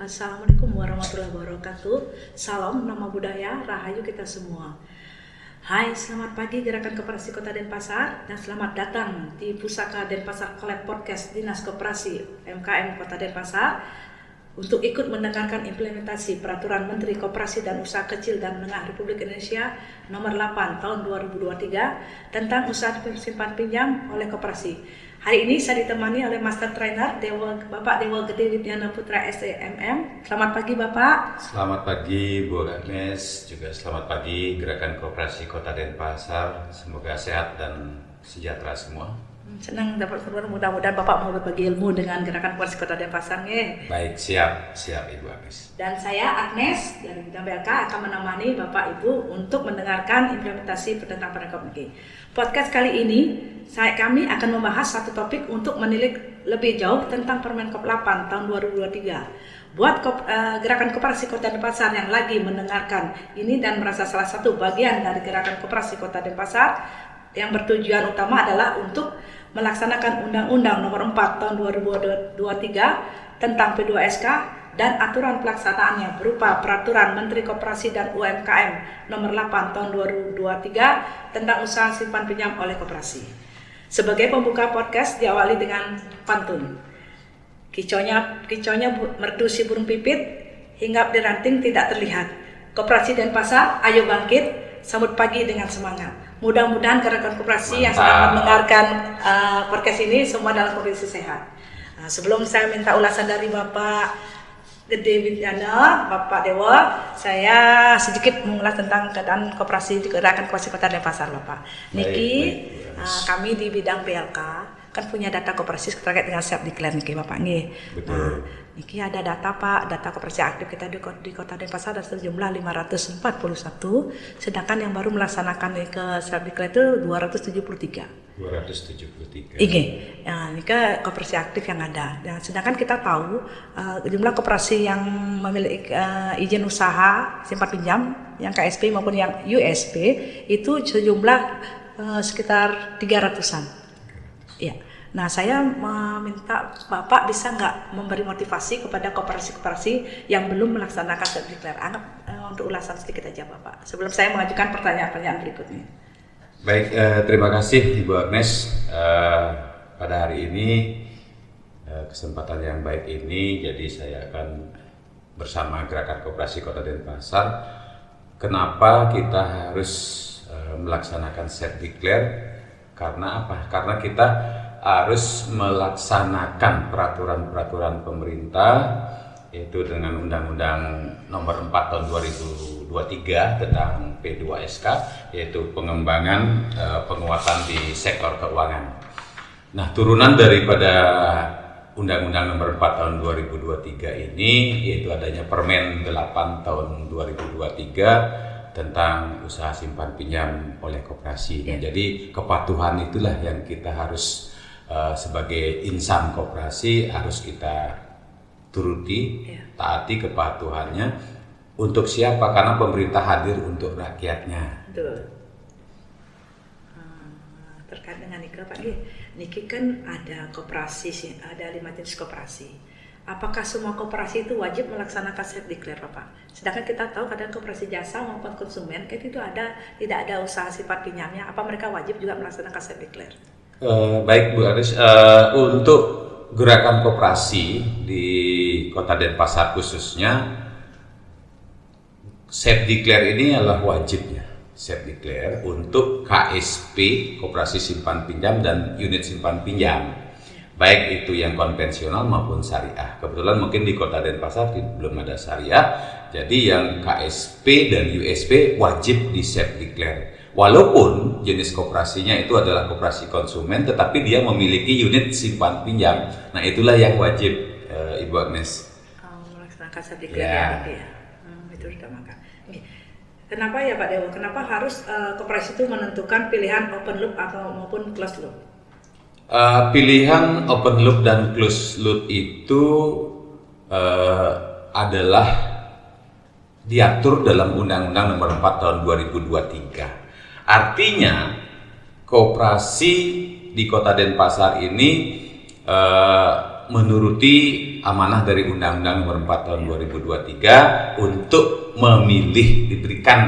Assalamualaikum warahmatullahi wabarakatuh. Salam, nama budaya, rahayu kita semua. Hai, selamat pagi Gerakan Koperasi Kota Denpasar dan selamat datang di Pusaka Denpasar Collab Podcast Dinas Koperasi MKM Kota Denpasar untuk ikut mendengarkan implementasi Peraturan Menteri Koperasi dan Usaha Kecil dan Menengah Republik Indonesia Nomor 8 Tahun 2023 tentang usaha simpan pinjam oleh koperasi. Hari ini saya ditemani oleh Master Trainer Bapak Dewa Gede Widyana Putra SEMM. Selamat pagi Bapak. Selamat pagi Bu Agnes, juga selamat pagi Gerakan Koperasi Kota Denpasar. Semoga sehat dan sejahtera semua. Senang dapat bertemu, mudah-mudahan Bapak mau berbagi ilmu dengan Gerakan Koperasi Kota Denpasar nih. Baik, siap Ibu Agnes. Dan saya Agnes dari Bidang BLK akan menemani Bapak Ibu untuk mendengarkan implementasi tentang Permenkop ini. Podcast kali ini kami akan membahas satu topik untuk menilik lebih jauh tentang Permenkop 8 tahun 2023. Buat Gerakan Koperasi Kota Denpasar yang lagi mendengarkan ini dan merasa salah satu bagian dari Gerakan Koperasi Kota Denpasar yang bertujuan utama adalah untuk melaksanakan Undang-Undang Nomor 4 Tahun 2023 tentang P2SK dan aturan pelaksanaannya berupa Peraturan Menteri Koperasi dan UMKM Nomor 8 Tahun 2023 tentang usaha simpan pinjam oleh koperasi. Sebagai pembuka podcast diawali dengan pantun. Kicaunya merdu si burung pipit, hinggap di ranting tidak terlihat. Koperasi Denpasar, ayo bangkit, sambut pagi dengan semangat. Mudah-mudahan Gerakan Koperasi yang sedang mendengarkan podcast ini semua dalam kondisi sehat. Sebelum saya minta ulasan dari Bapak Gede Widyana, Bapak Dewa, saya sedikit mengulas tentang keadaan koperasi Gerakan Koperasi Kota Denpasar, Bapak. Niki, kami di bidang PLK kan punya data koperasi terkait dengan self declare Niki, Bapak nih. Betul. Niki ada data Pak, data koperasi aktif kita di Kota Denpasar ada sejumlah 541, sedangkan yang baru melaksanakan ke self declare itu 273. Ini ke koperasi aktif yang ada. Dan sedangkan kita tahu jumlah koperasi yang memiliki izin usaha simpan pinjam yang KSP maupun yang USP itu sejumlah sekitar 300-an. Ya. Nah, saya meminta Bapak bisa nggak memberi motivasi kepada koperasi-koperasi yang belum melaksanakan self declare. Untuk ulasan sedikit aja Bapak. Sebelum saya mengajukan pertanyaan-pertanyaan berikutnya. Baik, terima kasih Ibu Agnes. Pada hari ini kesempatan yang baik ini, jadi saya akan bersama Gerakan Koperasi Kota Denpasar. Kenapa kita harus melaksanakan self declare? Karena apa? Karena kita harus melaksanakan peraturan-peraturan pemerintah, yaitu dengan Undang-Undang Nomor 4 Tahun 2023 tentang P2SK, yaitu pengembangan penguatan di sektor keuangan. Nah, turunan daripada Undang-Undang Nomor 4 Tahun 2023 ini yaitu adanya Permen 8 Tahun 2023 tentang usaha simpan pinjam oleh koperasi. Nah, jadi kepatuhan itulah yang kita harus sebagai insan koperasi harus kita turuti, taati kepatuhannya. Untuk siapa? Karena pemerintah hadir untuk rakyatnya. Betul. Terkait dengan Niki, Pak Niki kan ada koperasi, ada 5 jenis koperasi. Apakah semua koperasi itu wajib melaksanakan self declare, Bapak? Sedangkan kita tahu kadang koperasi jasa maupun konsumen itu tidak ada usaha simpan pinjamnya. Apa mereka wajib juga melaksanakan self declare? Baik Bu Aris, untuk gerakan koperasi di Kota Denpasar khususnya, self declare ini adalah wajibnya. Self declare untuk KSP, koperasi simpan pinjam dan unit simpan pinjam, baik itu yang konvensional maupun syariah. Kebetulan mungkin di Kota Denpasar belum ada syariah, jadi yang KSP dan USP wajib di self declare. Walaupun jenis koperasinya itu adalah koperasi konsumen, tetapi dia memiliki unit simpan pinjam. Nah, itulah yang wajib, Ibu Agnes. Melaksanakan self declare ya. Itu utamakan. Kenapa ya Pak Dewa? Kenapa harus koperasi itu menentukan pilihan open loop atau maupun closed loop? Pilihan open loop dan closed loop itu adalah diatur dalam Undang-Undang Nomor 4 Tahun 2023. Artinya koperasi di Kota Denpasar ini menuruti amanah dari Undang-Undang Nomor 4 Tahun 2023 untuk diberikan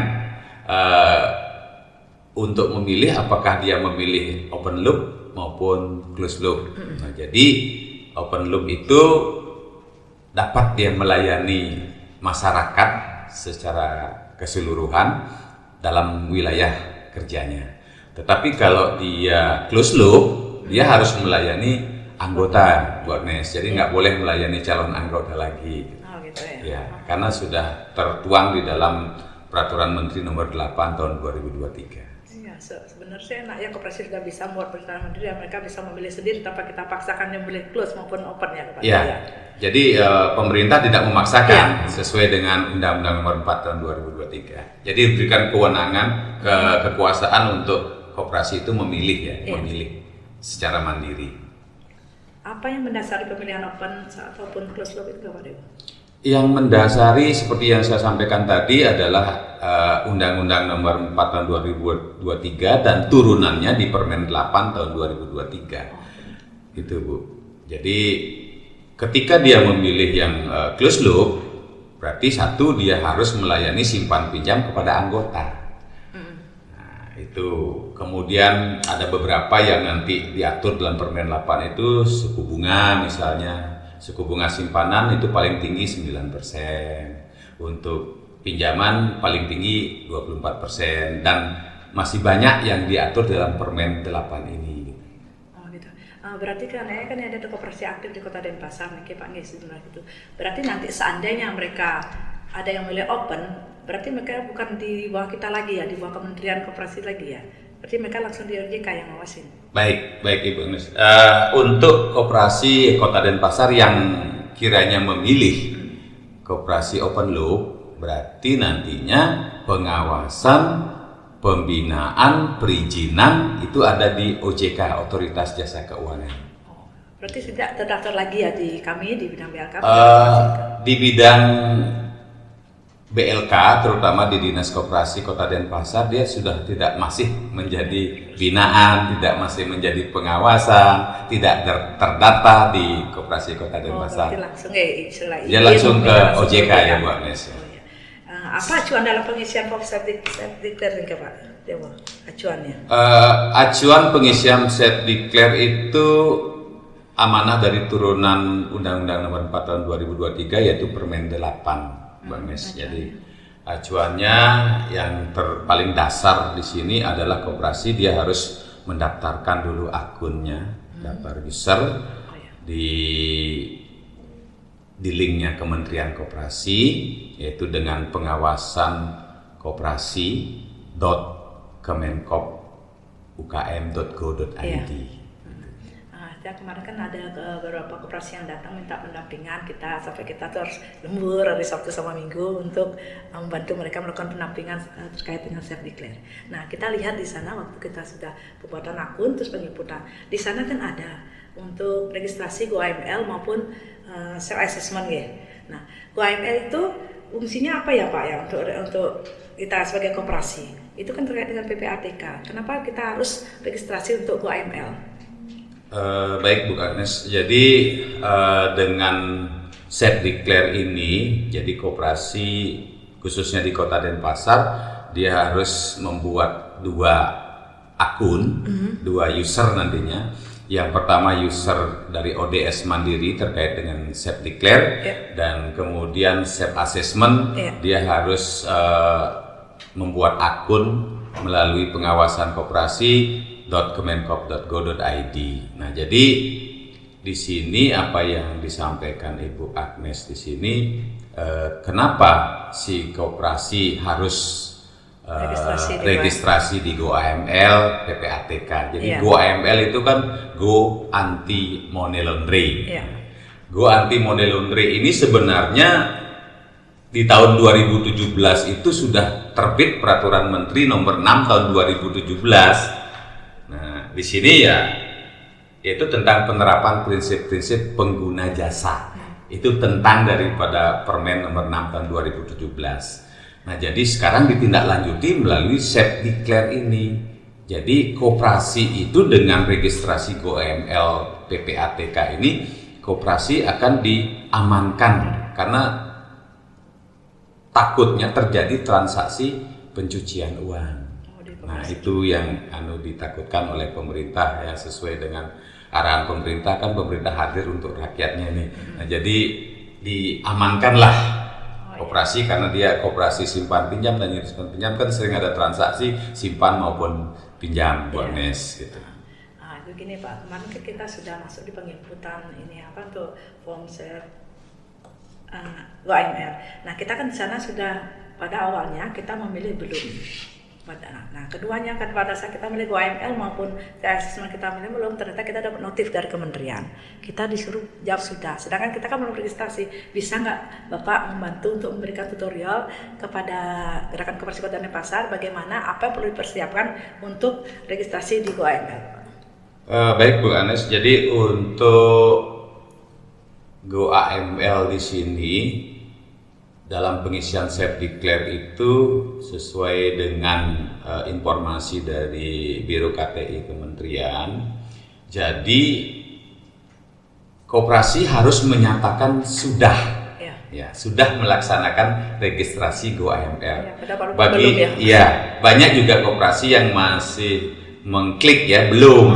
untuk memilih apakah dia memilih open loop maupun closed loop. Nah, jadi open loop itu dapat dia melayani masyarakat secara keseluruhan dalam wilayah kerjanya. Tetapi kalau dia closed loop, dia harus melayani anggota, Bu Agnes. Jadi nggak boleh melayani calon anggota lagi. Oh, gitu ya. Ya, karena sudah tertuang di dalam Peraturan Menteri Nomor 8 Tahun 2023. Iya, sebenarnya enak ya koperasi sudah bisa membuat peraturan menteri dan mereka bisa memilih sendiri tanpa kita paksakan yang boleh close maupun open ya Pak. Ya, jadi pemerintah tidak memaksakan sesuai dengan Undang-Undang Nomor 4 Tahun 2023. Jadi diberikan kewenangan, kekuasaan untuk koperasi itu memilih memilih secara mandiri. Apa yang mendasari pemilihan open ataupun closed loop itu Pak Dewa? Yang mendasari seperti yang saya sampaikan tadi adalah Undang-Undang Nomor 4 Tahun 2023 dan turunannya di Permen 8 Tahun 2023. Gitu Bu. Jadi ketika dia memilih yang closed loop, berarti satu dia harus melayani simpan pinjam kepada anggota. Nah, itu kemudian ada beberapa yang nanti diatur dalam Permen 8 itu suku bunga misalnya. Suku bunga simpanan itu paling tinggi 9%, untuk pinjaman paling tinggi 24%, dan masih banyak yang diatur dalam Permen 8 ini. Oh gitu. Berarti kan ada koperasi aktif di Kota Denpasar nih Pak Nggih sebenarnya gitu. Berarti nanti seandainya mereka ada yang milih open, berarti mereka bukan di bawah kita lagi ya, di bawah Kementerian Koperasi lagi ya. Berarti mereka langsung di OJK yang ngawasin. Baik Ibu Agnes. Untuk koperasi Kota Denpasar yang kiranya memilih koperasi open loop, berarti nantinya pengawasan, pembinaan, perizinan itu ada di OJK, Otoritas Jasa Keuangan. Oh, berarti tidak terdaftar lagi ya di kami di bidang BLK? Di bidang BLK, terutama di Dinas Koperasi Kota Denpasar, dia sudah tidak masih menjadi binaan, tidak masih menjadi pengawasan, tidak terdata di Koperasi Kota Denpasar. Langsung dia langsung ke OJK ya Bu Agnes. Apa acuan dalam pengisian form self declare Pak Dewa? Acuannya? Acuan pengisian self declare itu amanah dari turunan Undang-Undang Nomor 4 Tahun 2023 yaitu Permen 8. Bang Mes. Jadi acuannya yang paling dasar di sini adalah koperasi dia harus mendaftarkan dulu akunnya, daftar user di linknya Kementerian Koperasi, yaitu dengan pengawasan koperasi.kemenkop.ukm.go.id. Ya, kemarin kan ada beberapa koperasi yang datang minta pendampingan kita sampai kita terus lembur hari Sabtu sama Minggu untuk membantu mereka melakukan pendampingan terkait dengan self declare. Nah, kita lihat di sana waktu kita sudah pembuatan akun terus penginputan. Di sana kan ada untuk registrasi GoAML maupun self assessment ya. Nah, GoAML itu fungsinya apa ya Pak ya untuk kita sebagai koperasi? Itu kan terkait dengan PPATK. Kenapa kita harus registrasi untuk GoAML? Baik Bu Agnes, jadi dengan self declare ini, jadi koperasi khususnya di Kota Denpasar dia harus membuat 2 akun, 2 user nantinya. Yang pertama user dari ODS Mandiri terkait dengan self declare, dan kemudian self assessment dia harus membuat akun melalui pengawasan koperasi .kemenkop.go.id. Nah, jadi di sini apa yang disampaikan Ibu Agnes di sini, kenapa si koperasi harus registrasi di GoAML PPATK. Jadi GoAML itu kan Go Anti Money Laundering. Go Anti Money Laundering ini sebenarnya di tahun 2017 itu sudah terbit Peraturan Menteri Nomor 6 tahun 2017. Nah, di sini yaitu tentang penerapan prinsip-prinsip pengguna jasa. Itu tentang daripada Permen Nomor 6 tahun 2017. Nah, jadi sekarang ditindaklanjuti melalui self declare ini. Jadi koperasi itu dengan registrasi GoAML PPATK ini koperasi akan diamankan karena takutnya terjadi transaksi pencucian uang. Nah, itu yang ditakutkan oleh pemerintah ya, sesuai dengan arahan pemerintah, kan pemerintah hadir untuk rakyatnya nih. Nah, jadi diamankanlah koperasi karena dia koperasi simpan pinjam, dan yang simpan pinjam kan sering ada transaksi simpan maupun pinjam, Bu Agnes gitu. Nah, itu gini Pak, kemarin kan kita sudah masuk di penginputan ini apa untuk form GoAML. Nah, kita kan di sana sudah pada awalnya kita memilih belum. Nah, keduanya kan pada saat kita milih GoAML maupun assessment kita milih belum, ternyata kita dapat notif dari kementerian. Kita disuruh jawab sudah, sedangkan kita kan belum registrasi. Bisa nggak Bapak membantu untuk memberikan tutorial kepada Gerakan Koperasi Kota Denpasar bagaimana apa yang perlu dipersiapkan untuk registrasi di GoAML? Baik Bu Agnes, jadi untuk GoAML di sini dalam pengisian self declare itu sesuai dengan informasi dari Biro KTI Kementerian. Jadi koperasi harus menyatakan sudah sudah melaksanakan registrasi GoAML. Banyak juga koperasi yang masih mengklik belum.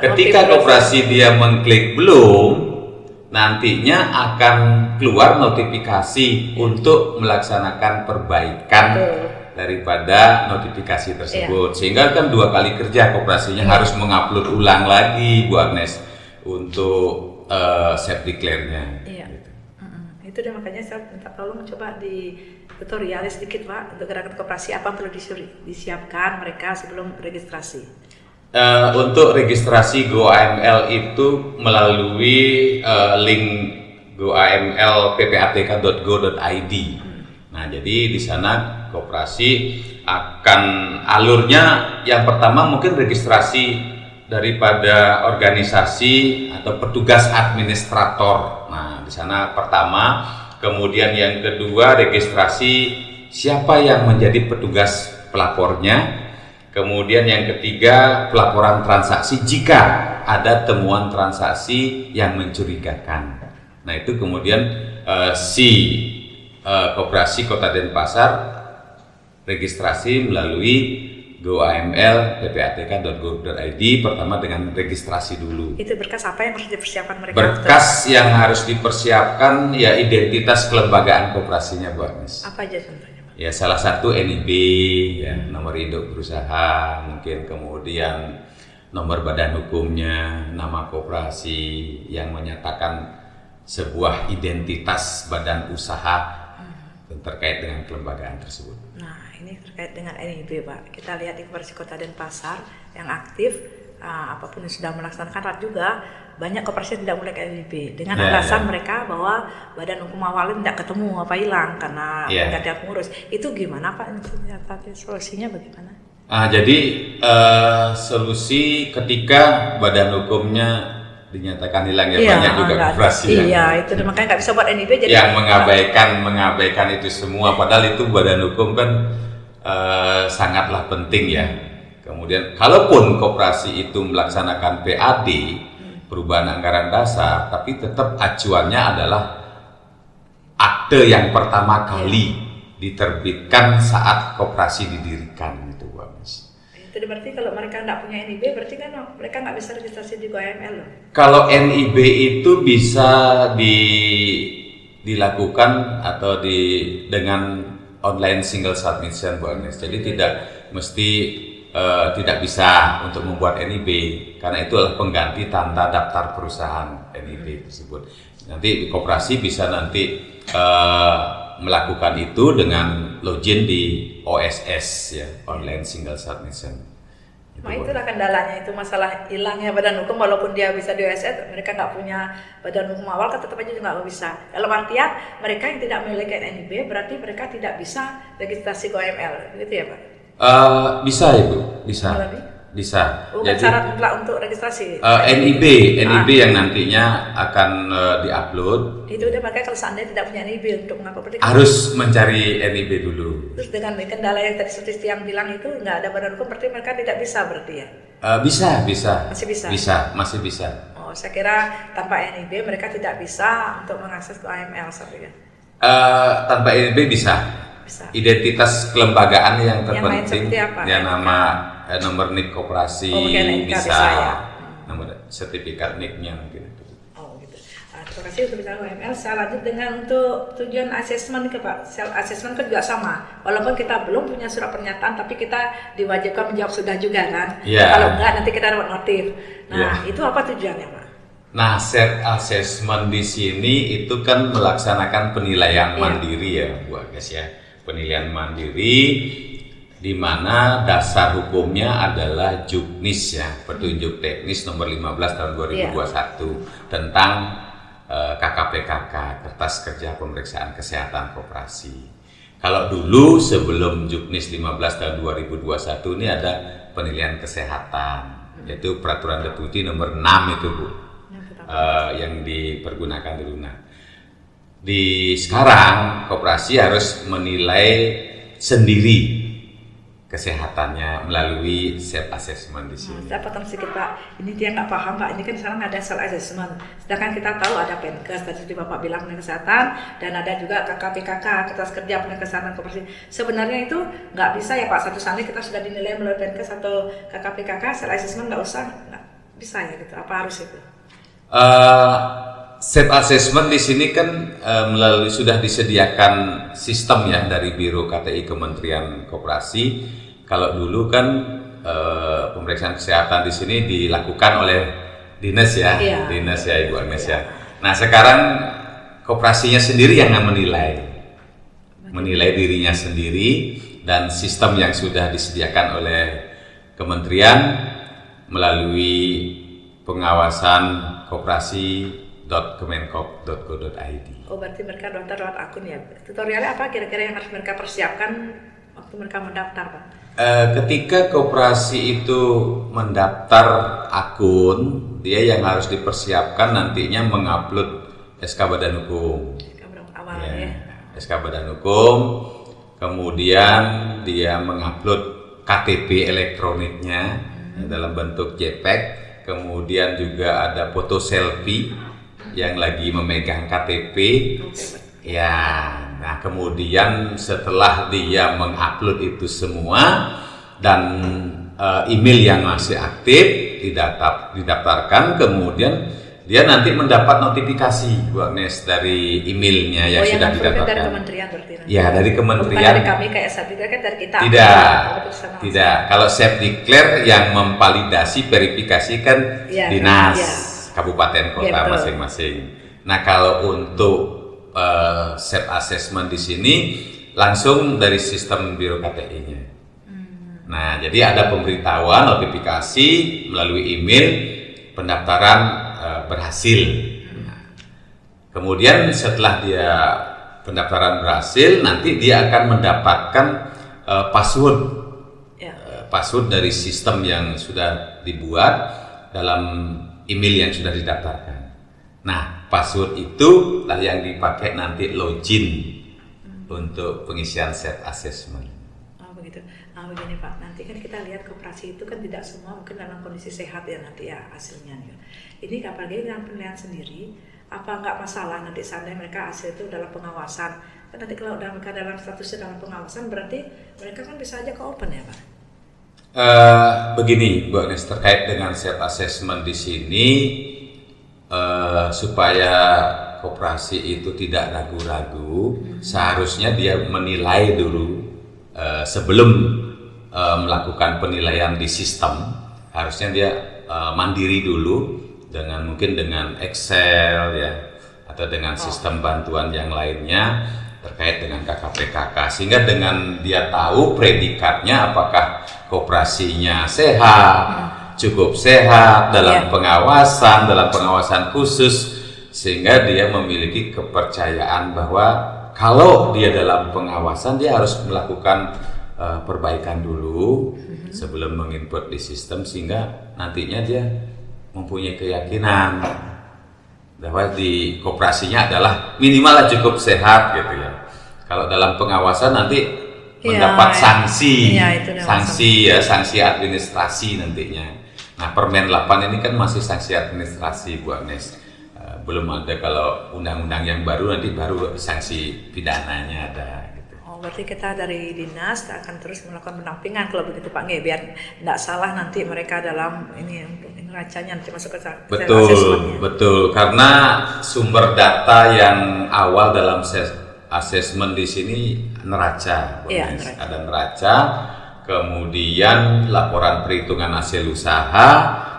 Ketika koperasi dia mengklik belum, nantinya akan keluar notifikasi untuk melaksanakan perbaikan daripada notifikasi tersebut. Sehingga kan 2 kali kerja koperasinya harus mengupload ulang lagi Bu Agnes untuk self declare-nya. Gitu. Itu dia, makanya saya minta tolong coba di tutorial sedikit Pak untuk gerakan koperasi apa yang perlu disiapkan mereka sebelum registrasi. Untuk registrasi GoAML itu melalui link goaml.ppatk.go.id. Nah, jadi di sana koperasi akan alurnya yang pertama mungkin registrasi daripada organisasi atau petugas administrator. Nah, di sana pertama, kemudian yang kedua registrasi siapa yang menjadi petugas pelapornya. Kemudian yang ketiga, pelaporan transaksi jika ada temuan transaksi yang mencurigakan. Nah, itu kemudian Koperasi Kota Denpasar registrasi melalui goaml.ppatk.go.id pertama dengan registrasi dulu. Itu berkas apa yang harus dipersiapkan mereka? Berkas yang harus dipersiapkan ya identitas kelembagaan koperasinya Bu Agnes. Apa aja contohnya? Ya, salah satu NIB, nomor induk berusaha, mungkin kemudian nomor badan hukumnya, nama koperasi yang menyatakan sebuah identitas badan usaha terkait dengan kelembagaan tersebut. Nah, ini terkait dengan NIB Pak. Kita lihat di Koperasi Kota Denpasar yang aktif, apapun yang sudah melaksanakan juga, banyak koperasi yang tidak mulai ke NIB dengan alasan mereka bahwa badan hukum awalnya tidak ketemu apa hilang karena mereka tidak mengurus. Itu gimana Pak? Solusinya bagaimana? Jadi solusi ketika badan hukumnya dinyatakan hilang banyak juga koperasi itu makanya nggak bisa buat NIB jadi yang mengabaikan itu semua, padahal itu badan hukum kan sangatlah penting ya. Kemudian kalaupun koperasi itu melaksanakan PAD, perubahan anggaran dasar, tapi tetap acuannya adalah akte yang pertama kali diterbitkan saat koperasi didirikan itu Bu Agnes. Itu berarti kalau mereka nggak punya NIB berarti kan mereka nggak bisa registrasi di GoAML loh. Kalau NIB itu bisa dilakukan atau dengan online single submission Bu Agnes. Jadi tidak bisa untuk membuat NIB karena itu adalah pengganti tanda daftar perusahaan NIB tersebut. Nanti koperasi bisa melakukan itu dengan login di OSS online single submission. Itulah kendalanya, itu masalah hilangnya badan hukum. Walaupun dia bisa di OSS, mereka nggak punya badan hukum awal kan tetap aja nggak bisa. Dalam artian mereka yang tidak memiliki NIB berarti mereka tidak bisa registrasi GoAML, gitu ya Pak? Bisa Ibu, bisa. Bukan syarat untuk registrasi. NIB yang nantinya akan diupload. Itu udah pakai kalau seandainya tidak punya NIB untuk mengaku harus mencari NIB dulu. Terus dengan kendala yang tadi seperti yang bilang itu nggak ada badan hukum, berarti mereka tidak bisa berarti ya? Bisa. Masih bisa. Masih bisa. Oh, saya kira tanpa NIB mereka tidak bisa untuk mengakses ke AML, saya kan? Tanpa NIB bisa. Identitas kelembagaan yang terpenting, ya nama nomor NIK koperasi bisa ya. Nomor sertifikat NIK-nya mungkin. Oh gitu. Terima kasih untuk bicara AML. Saya lanjut dengan untuk tujuan asesmen ke Pak. Self assessment kan juga sama. Walaupun kita belum punya surat pernyataan, tapi kita diwajibkan menjawab sudah juga kan. Yeah. Kalau enggak nanti kita dapat notif. Nah itu apa tujuannya Pak? Nah, self assessment di sini itu kan melaksanakan penilaian mandiri ya, Bu Agnes ya. Penilaian mandiri di mana dasar hukumnya adalah Juknis ya, petunjuk teknis nomor 15 tahun 2021 tentang KKPKK, Kertas Kerja Pemeriksaan Kesehatan Koperasi. Kalau dulu sebelum Juknis 15 tahun 2021 ini ada penilaian kesehatan, yaitu Peraturan Deputi nomor 6 itu Bu, yang dipergunakan dulu. Nah, di sekarang koperasi harus menilai sendiri kesehatannya melalui self assessment di sini. Saya potong sedikit Pak, ini dia nggak paham Pak. Ini kan sekarang ada self assessment. Sedangkan kita tahu ada Penkes tadi Bapak bilang penilaian kesehatan dan ada juga KKPKK, Kertas Kerja Penilaian Kesehatan Koperasi. Sebenarnya itu nggak bisa ya Pak. Satu saat kita sudah dinilai melalui Penkes atau KKPKK, self assessment nggak usah, nggak bisa ya gitu. Apa harus itu? Self assessment di sini kan melalui sudah disediakan sistem ya dari Biro KTI Kementerian Koperasi. Kalau dulu kan pemeriksaan kesehatan di sini dilakukan oleh dinas ya, dinas ya Ibu Agnes ya. Nah sekarang koperasinya sendiri yang menilai dirinya sendiri dan sistem yang sudah disediakan oleh kementerian melalui pengawasan koperasi.kemenkop.go.id. Oh berarti mereka daftar lewat akun ya. Tutorialnya apa kira-kira yang harus mereka persiapkan waktu mereka mendaftar Pak? Ketika koperasi itu mendaftar akun, dia yang harus dipersiapkan nantinya mengupload SK Badan Hukum. SK Badan Hukum, kemudian dia mengupload KTP elektroniknya dalam bentuk JPEG. Kemudian juga ada foto selfie yang lagi memegang KTP. Ya, nah kemudian setelah dia mengupload itu semua dan email yang masih aktif didaftarkan, kemudian dia nanti mendapat notifikasi Bu Agnes dari emailnya yang sudah didaftarkan. Dari kementerian berarti. Ya, dari kementerian. Bukan dari kami kayak Sabdikler kan dari kita. Tidak. Kalau Sabdikler yang memvalidasi verifikasi kan dinas kabupaten kota masing-masing. Nah, kalau untuk self assessment di sini langsung dari sistem Biro KTI-nya. Nah, jadi ada pemberitahuan notifikasi melalui email pendaftaran berhasil. Kemudian setelah dia pendaftaran berhasil, nanti dia akan mendapatkan password dari sistem yang sudah dibuat dalam email yang sudah didaftarkan. Nah, password itu lah yang dipakai nanti login untuk pengisian self assessment. Oh begitu. Nah begini Pak, nanti kan kita lihat koperasi itu kan tidak semua mungkin dalam kondisi sehat ya nanti ya hasilnya. Ini apalagi dengan penilaian sendiri, apa nggak masalah nanti seandainya mereka hasil itu dalam pengawasan? Kan nanti kalau mereka dalam statusnya dalam pengawasan berarti mereka kan bisa aja ke open ya Pak? Begini Bu Agnes, terkait dengan self assessment di sini supaya koperasi itu tidak ragu-ragu, seharusnya dia menilai dulu sebelum melakukan penilaian di sistem. Harusnya dia mandiri dulu mungkin dengan Excel ya atau dengan sistem bantuan yang lainnya terkait dengan KKPKK, sehingga dengan dia tahu predikatnya apakah koperasinya sehat, cukup sehat dalam pengawasan khusus, sehingga dia memiliki kepercayaan bahwa kalau dia dalam pengawasan dia harus melakukan perbaikan dulu sebelum menginput di sistem, sehingga nantinya dia mempunyai keyakinan bahwa di koperasinya adalah minimal cukup sehat gitu ya. Kalau dalam pengawasan nanti mendapat sanksi administrasi nantinya. Nah, Permen 8 ini kan masih sanksi administrasi, Bu Agnes. Belum ada, kalau undang-undang yang baru nanti baru sanksi pidananya ada. Berarti kita dari dinas akan terus melakukan pendampingan kalau begitu Pak Nge, biar tidak salah nanti mereka dalam ini untuk neracanya nanti masuk ke betul, karena sumber data yang awal dalam asesmen di sini neraca, ada neraca, kemudian laporan perhitungan hasil usaha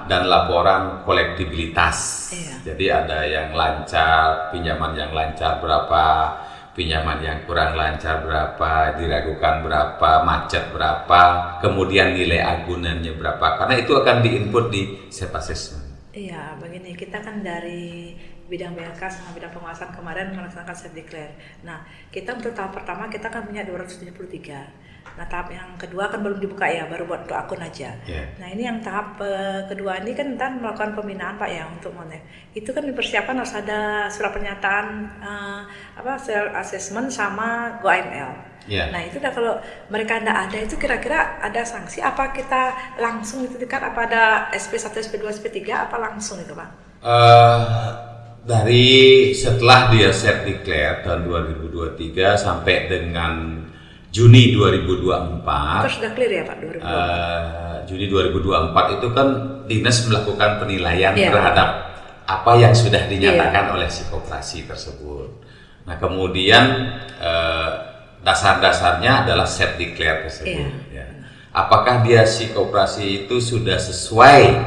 dan laporan kolektibilitas. Jadi ada yang lancar, pinjaman yang lancar berapa, pinjaman yang kurang lancar berapa, diragukan berapa, macet berapa, kemudian nilai agunannya berapa, karena itu akan diinput di self assessment. Iya, begini, kita kan dari bidang BLK sama bidang pengawasan kemarin melaksanakan self declare. Nah, kita untuk tahap pertama kita kan punya 273. Nah, tahap yang kedua kan belum dibuka ya, baru buat untuk akun aja. Nah, ini yang tahap kedua ini kan kita melakukan pembinaan Pak ya untuk Monet. Itu kan dipersiapkan harus ada surat pernyataan self assessment sama GoAML. Nah, itu dah kalau mereka tidak ada, itu kira-kira ada sanksi apa kita langsung itu kan, apa ada SP1, SP2, SP3 apa langsung itu Pak? Dari setelah dia self declare tahun 2023 sampai dengan Juni 2024. Terus sudah clear ya Pak 2024? Juni 2024 itu kan dinas melakukan penilaian terhadap apa yang sudah dinyatakan oleh si koperasi tersebut. Nah, kemudian dasar-dasarnya adalah self declare tersebut. Apakah dia si koperasi itu sudah sesuai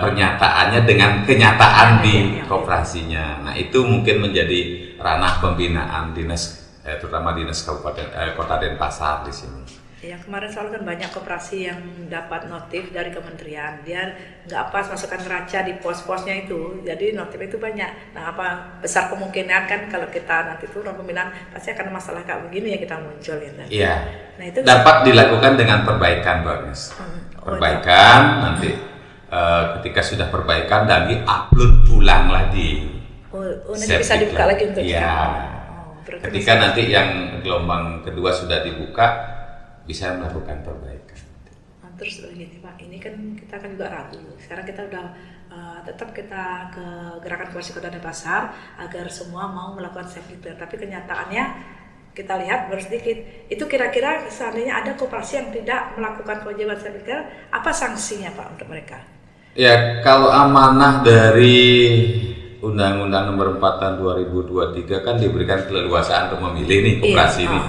pernyataannya dengan kenyataan di koperasinya. Nah, itu mungkin menjadi ranah pembinaan dinas, terutama dinas Kabupaten Kota Denpasar di sini. Ya, kemarin soal kan banyak koperasi yang dapat notif dari kementerian, dia nggak pas masukkan neraca di pos-posnya itu, jadi notif itu banyak. Nah, apa besar kemungkinan kan kalau kita nanti turun pembinaan pasti akan masalah kayak begini ya kita muncul ya. Iya. Nah, itu dapat dilakukan dengan perbaikan, Bagus. Perbaikan nanti ketika sudah perbaikan dan di-upload ulang lagi. Nanti bisa dibuka lagi untuk ketika nanti yang gelombang kedua sudah dibuka, bisa melakukan perbaikan. Terus begini Pak, ini kan kita kan juga ragu. Sekarang kita udah tetap kita ke gerakan koperasi Kota Denpasar agar semua mau melakukan self declare. Tapi kenyataannya kita lihat baru sedikit. Itu kira-kira seandainya ada koperasi yang tidak melakukan kewajiban self declare, apa sanksinya Pak untuk mereka? Ya, kalau amanah dari Undang-Undang Nomor 4 Tahun 2023 kan diberikan keleluasaan untuk memilih nih koperasi ini.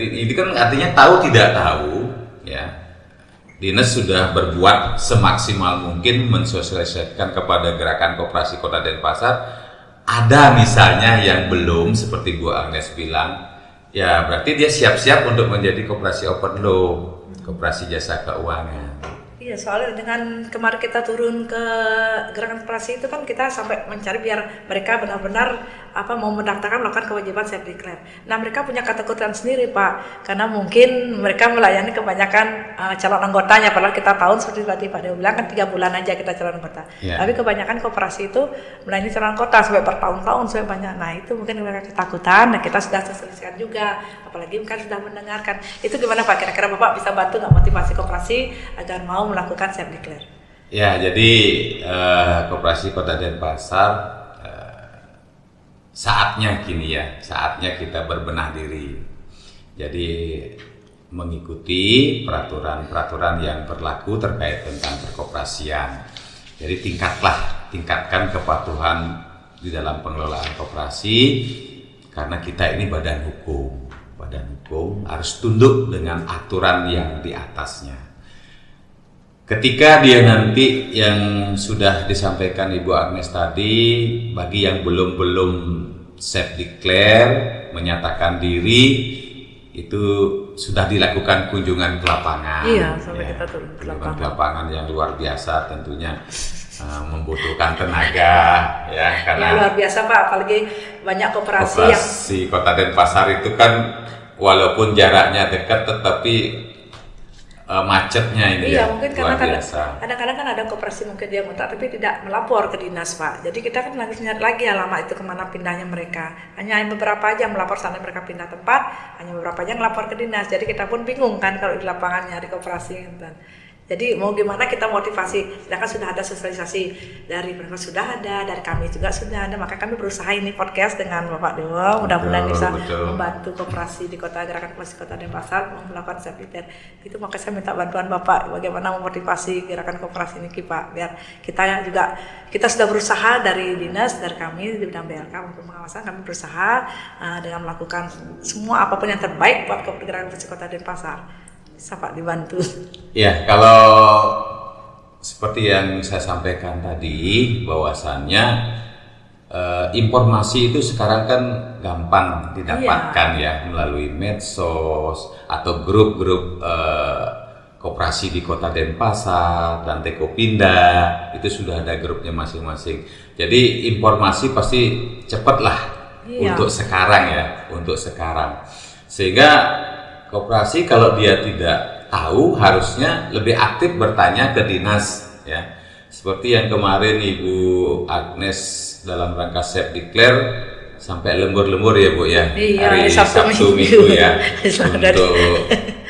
Ini kan artinya tahu tidak tahu, ya. Dinas sudah berbuat semaksimal mungkin mensosialisasikan kepada gerakan koperasi Kota Denpasar. Ada misalnya yang belum, seperti Bu Agnes bilang, ya berarti dia siap-siap untuk menjadi koperasi open law, koperasi jasa keuangan. Iya, soalnya dengan kemarin kita turun ke gerakan koperasi itu kan kita sampai mencari biar mereka benar-benar mau mendaftarkan melakukan kewajiban self declare. Nah, mereka punya ketakutan sendiri Pak, karena mungkin mereka melayani kebanyakan calon anggotanya, padahal kita tahun seperti tadi Pak Dewa bilang kan 3 bulan aja kita calon anggota. Tapi kebanyakan koperasi itu melayani calon anggota sampai bertahun-tahun sampai banyak. Nah, itu mungkin mereka ketakutan. Nah, kita sudah sosialisasikan juga, apalagi kan sudah mendengarkan. Itu gimana Pak? Kira-kira Bapak bisa bantu nggak motivasi koperasi agar mau melakukan self declare? Ya, jadi koperasi Kota Denpasar saatnya kita berbenah diri. Jadi mengikuti peraturan-peraturan yang berlaku terkait tentang perkoperasian. Jadi tingkatkan kepatuhan di dalam pengelolaan koperasi, karena kita ini badan hukum harus tunduk dengan aturan yang di atasnya. Ketika dia nanti yang sudah disampaikan Ibu Agnes tadi, bagi yang belum self declare, menyatakan diri, itu sudah dilakukan kunjungan ke lapangan. Iya, sampai kita turun ke lapangan yang luar biasa tentunya. Membutuhkan tenaga, ya, karena luar biasa Pak, apalagi banyak koperasi yang Kota Denpasar itu kan walaupun jaraknya dekat tetapi macetnya ini mungkin kadang-kadang kan ada koperasi mungkin dia minta tapi tidak melapor ke dinas Pak. Jadi kita kan harus nyari lagi alamat itu kemana pindahnya mereka. Hanya beberapa aja melapor sana mereka pindah tempat, hanya beberapa aja melapor ke dinas. Jadi kita pun bingung kan kalau di lapangan nyari koperasi. Jadi mau gimana kita motivasi, sedangkan sudah ada sosialisasi dari mereka sudah ada, dari kami juga sudah ada, maka kami berusaha ini podcast dengan Bapak Dewa, mudah-mudahan bisa membantu koperasi di kota, gerakan koperasi kota Denpasar melakukan self-declare. Itu maka saya minta bantuan Bapak, bagaimana memotivasi gerakan koperasi ini Pak, biar kita sudah berusaha dari dinas, dari kami di bidang BLK untuk pengawasan, kami berusaha dengan melakukan semua apapun yang terbaik buat gerakan koperasi kota Denpasar. Bisa Pak dibantu. Ya, kalau seperti yang saya sampaikan tadi, bahwasannya informasi itu sekarang kan gampang didapatkan ya melalui medsos atau grup-grup koperasi di Kota Denpasar dan Tekopinda, itu sudah ada grupnya masing-masing. Jadi informasi pasti cepatlah untuk sekarang. Sehingga koperasi kalau dia tidak tahu harusnya lebih aktif bertanya ke dinas ya. Seperti yang kemarin Ibu Agnes dalam rangka self declare sampai lembur-lembur ya Bu ya. Hari Sabtu Minggu ya untuk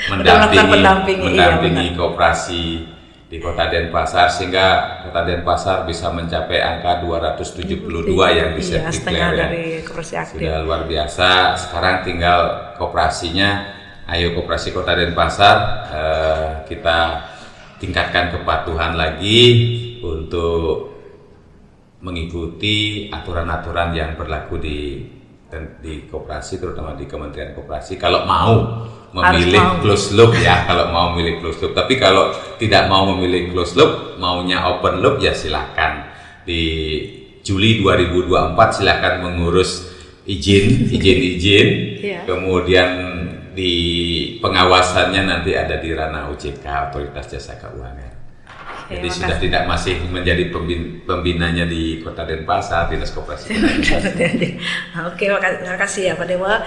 mendampingi koperasi di Kota Denpasar sehingga Kota Denpasar bisa mencapai angka 272 yang di self declare ya. Sudah luar biasa. Sekarang tinggal koperasinya. Ayo koperasi Kota Denpasar, kita tingkatkan kepatuhan lagi untuk mengikuti aturan-aturan yang berlaku di koperasi, terutama di Kementerian Koperasi. Kalau mau memilih closed loop ya, Tapi kalau tidak mau memilih closed loop, maunya open loop ya silakan. Di Juli 2024 silakan mengurus izin, kemudian di pengawasannya nanti ada di ranah OJK, Otoritas Jasa Keuangan. Jadi sudah tidak masih menjadi pembinanya di Kota Denpasar, Dinas Koperasi. Oke, terima kasih ya Pak Dewa.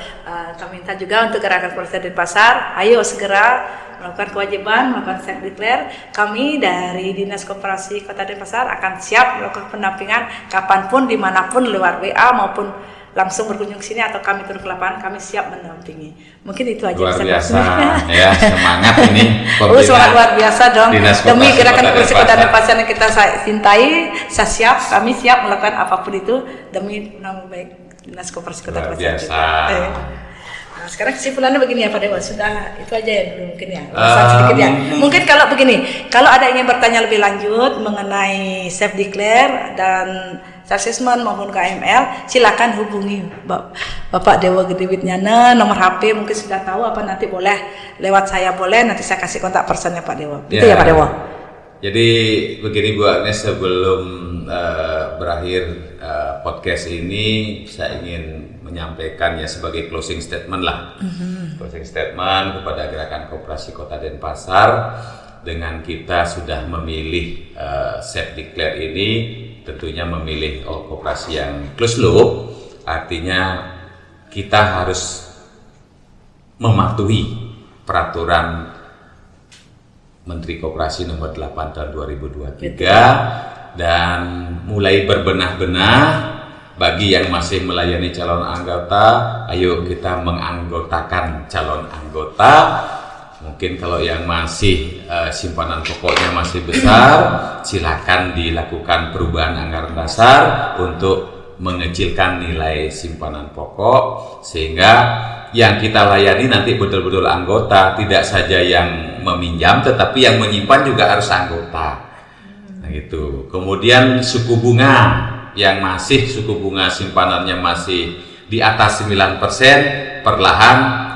Kami minta juga untuk gerakan koperasi Denpasar, ayo segera melakukan kewajiban, melakukan self declare. Kami dari Dinas Koperasi Kota Denpasar akan siap melakukan pendampingan kapanpun, dimanapun, lewat WA maupun langsung berkunjung sini atau kami turun ke lapangan, kami siap mendampingi. Mungkin itu aja. Luar biasa ya, semangat ini. Semangat luar biasa dong. Demi gerakan koperasi Kota Denpasar yang kita cintai, kami siap melakukan apapun itu demi nama baik Dinas Koperasi Kota Denpasar. Luar biasa. Nah, sekarang kesimpulannya begini ya Pak Dewa, sudah itu aja ya dulu mungkin ya. Sedikit ya. Mungkin kalau begini, kalau ada yang ingin bertanya lebih lanjut mengenai self declare dan assessment maupun KML, silakan hubungi Bapak Dewa Gede Widnyana, nomor HP mungkin sudah tahu apa, nanti boleh lewat saya, boleh nanti saya kasih kontak personnya Pak Dewa. Itu ya Pak Dewa. Jadi begini Bu Agnes, sebelum berakhir podcast ini saya ingin menyampaikan ya sebagai closing statement lah. Closing statement kepada Gerakan Koperasi Kota Denpasar, dengan kita sudah memilih self declare ini, tentunya memilih koperasi yang closed loop, artinya kita harus mematuhi peraturan Menteri Koperasi nomor 8 tahun 2023 dan mulai berbenah-benah. Bagi yang masih melayani calon anggota, ayo kita menganggotakan calon anggota. Mungkin kalau yang masih simpanan pokoknya masih besar, silakan dilakukan perubahan anggaran dasar untuk mengecilkan nilai simpanan pokok, sehingga yang kita layani nanti betul-betul anggota, tidak saja yang meminjam tetapi yang menyimpan juga harus anggota. Nah gitu. Kemudian suku bunga yang masih suku bunga simpanannya masih di atas 9%, perlahan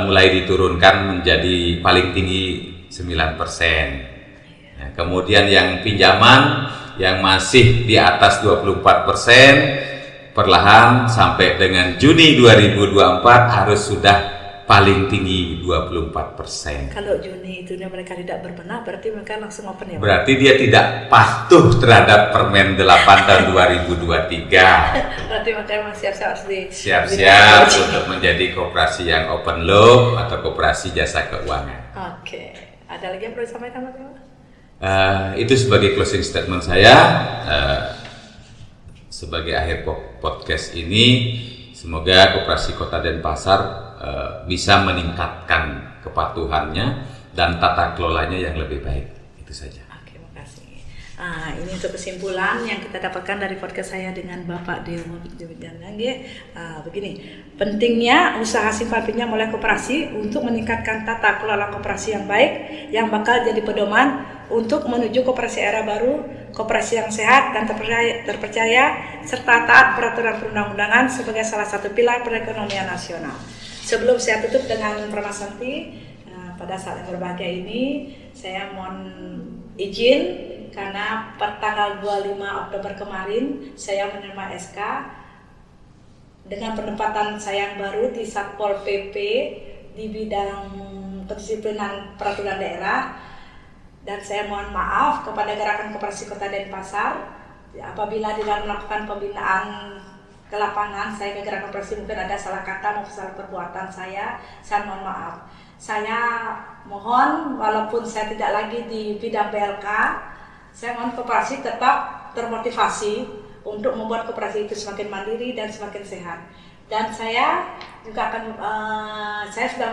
mulai diturunkan menjadi paling tinggi 9%. Nah, kemudian yang pinjaman yang masih di atas 24%, perlahan sampai dengan Juni 2024 harus sudah paling tinggi 24%. Kalau Juni itu mereka tidak berbenah, berarti mereka langsung open ya Pak? Berarti dia tidak patuh terhadap Permen 8 tahun 2023. Berarti mereka masih siap-siap untuk menjadi koperasi yang open loop atau koperasi jasa keuangan. Oke. Ada lagi yang perlu disampaikan Pak? Itu sebagai closing statement saya. Sebagai akhir podcast ini, semoga Koperasi Kota Denpasar bisa meningkatkan kepatuhannya dan tata kelolanya yang lebih baik. Itu saja. Oke, makasih. Ini untuk kesimpulan yang kita dapatkan dari podcast saya dengan Bapak Dewo begini, pentingnya usaha simpan pinjam oleh koperasi untuk meningkatkan tata kelola koperasi yang baik yang bakal jadi pedoman untuk menuju koperasi era baru, koperasi yang sehat dan terpercaya serta taat peraturan perundang-undangan sebagai salah satu pilar perekonomian nasional. Sebelum saya tutup dengan informasi nanti, pada saat yang berbahagia ini saya mohon izin karena per tanggal 25 Oktober kemarin saya menerima SK dengan penempatan saya yang baru di Satpol PP di bidang kedisiplinan peraturan daerah, dan saya mohon maaf kepada Gerakan Koperasi Kota Denpasar apabila di dalam melakukan pembinaan ke lapangan saya ke Gerakan Koperasi mungkin ada salah kata maupun salah perbuatan saya mohon maaf. Saya mohon walaupun saya tidak lagi di bidang BLK, saya mohon koperasi tetap termotivasi untuk membuat koperasi itu semakin mandiri dan semakin sehat. Dan saya juga akan, saya sudah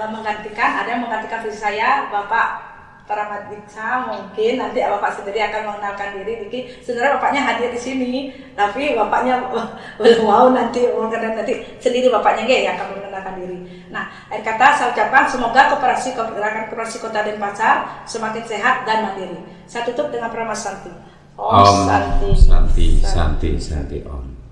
menggantikan visi saya, Bapak Paramadiksa. Mungkin nanti Bapak sendiri akan mengenalkan diri. Diki, sebenarnya Bapaknya hadir di sini, tapi Bapaknya belum mau nanti sendiri Bapaknya yang akan mengenalkan diri. Nah, akhir kata saya ucapkan semoga Gerakan Koperasi Kota Denpasar semakin sehat dan mandiri. Saya tutup dengan Pramana Santi. Om Santi Santi Santi Om.